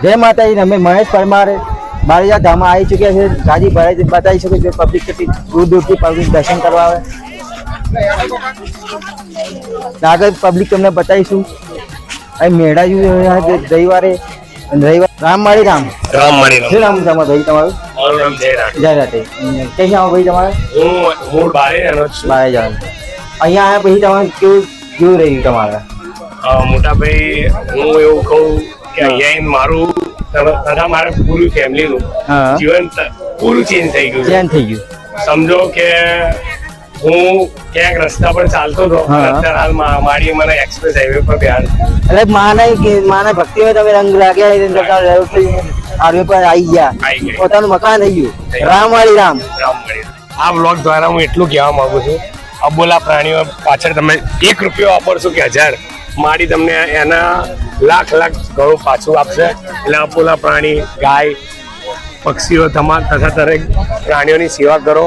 જય માતાજી, અમે મહેશ પરમાર બાળીયા ધામમાં આવી ચૂક્યા છે. ગાડી ભરાઈ બતાવી શકો છો. પબ્લિક કેટલી દૂર દૂરથી પબ્લિક દર્શન કરવા આવે. આગળ પબ્લિક તમને બતાવીશું. અહીં મેળા રવિવારે રામમાળી રામ શું નામ તમારું ભાઈ? તમારું જય રાતે. કઈ આવો ભાઈ તમારે? બારે જવાનું. અહીંયા આવ્યા પછી તમારે કેવું રહ્યું તમારે? મોટા ભાઈ, હું એવું કહું કે અહીંયા મારું તથા મારા પૂરું ફેમિલીનું જીવન પૂરું ચેન્જ થઈ ગયું. સમજો કે હું ક્યાંક રસ્તા પર ચાલતો હતો, અત્યારે હાલ મારી મને એક્સપ્રેસ હાઈવે પર બિહાર એટલે માના ભક્તિ હોય તમે રંગ લાગ્યા હાઈવે પર આવી ગયા, પોતાનું મકાન થઈ ગયું. રામવાળી રામ. આ બ્લોગ દ્વારા હું એટલું કહેવા માંગુ છું, અબોલા પ્રાણીઓ પાછળ તમે 1 રૂપિયો વાપરશો કે 1000, મારી તમને એના લાખ ઘણું પાછું આપશે. એટલે અબોલા પ્રાણી, ગાય, પક્ષીઓ તથા દરેક પ્રાણીઓની સેવા કરો.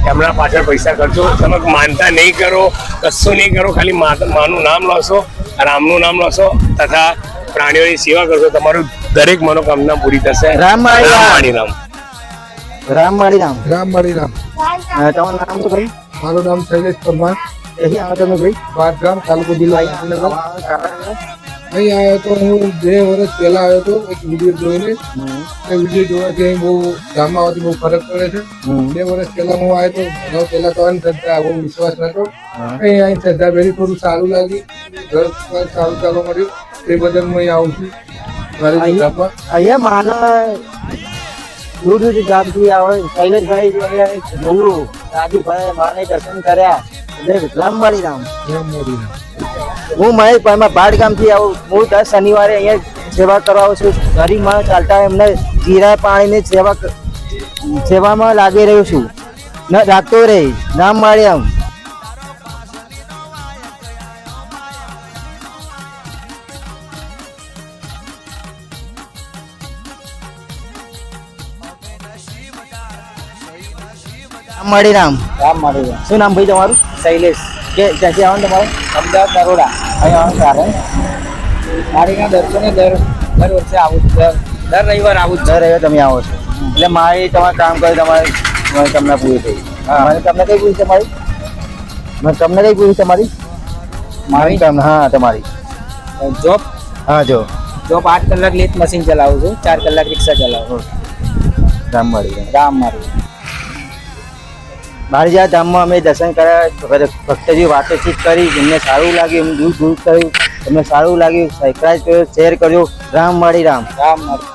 એમના પાછળ પૈસા ખર્ચો. તમે માનતા નહીં કરો, કશું નહીં કરો, ખાલી માનું નામ લોશો, રામનું નામ લોશો તથા પ્રાણીઓની સેવા કરશો, તમારું દરેક મનોકામના પૂરી થશે. રામવાળી રામ. રામવાળી રામ. તમારું નામ તો ભાઈ? મારું નામ શૈલેષ પરમાર. અહીં આવો તમે ભાઈ? બાદગામ, તાલુકો જિલ્લો અહીં આવ્યો તો હું 2 વર્ષ પહેલા આવ્યો હતો એક વિડીયો જોઈને. એ વિડીયો જોવાથી અહીં બહુ ગામમાં આવતી બહુ ફરક પડે છે. 2 વર્ષ પહેલા હું આવ્યો તો પહેલા તો અંધશ્રદ્ધા, બહુ વિશ્વાસ નતો. અહીં શ્રદ્ધા પહેલી થોડું સારું લાગી, ઘર સારું ચાલવા મળ્યું, તે બદલ હું અહીં આવું છું. અહીંયા માના દૂર દૂર ગામથી આવે શૈલેષભાઈ જોયું, રાજુભાઈ માને દર્શન કર્યા. રામવાળી રામ. હું મહેશ પરમાર બાળગામથી આવું. હું દર શનિવારે અહીંયા સેવા કરવા આવું છું. ગરીબ માણસ ચાલતા એમને જીરા પાણીની સેવામાં લાગી રહ્યો છું. ન રાખતો રહી. રામવાળી રામ. રામવાળી રામ. શું નામ ભાઈ તમારું? શૈલેષ. ક્યાંથી આવવાનું તમારું? અમદાવાદ બરોડા. અહીં આવવાનું કારણ? મારીના દર્શને દર વર્ષે આવું જ, દર રવિવાર આવું જ. દર રવિવારે તમે આવો છો એટલે મારી તમારે કામ કરે તમારે તમને પૂરી થઈ. મને તમને કઈ પૂરી તમારી? તમને કઈ પૂરી તમારી? મારી કામ હા તમારી જોબ. હા જો જોબ 8 કલાક લેથ મશીન ચલાવું છું, 4 કલાક રિક્ષા ચલાવું. રામવાળી રામવાળી. બાળીયા ધામમાં અમે દર્શન કર્યા, ભક્તજી વાતચીત કરી, એમને સારું લાગ્યું, એમ દૂર કર્યું, એમને સારું લાગ્યું. સબસ્ક્રાઇબ કર્યો, શેર કર્યો. રામવાળી રામ. રામવાળી.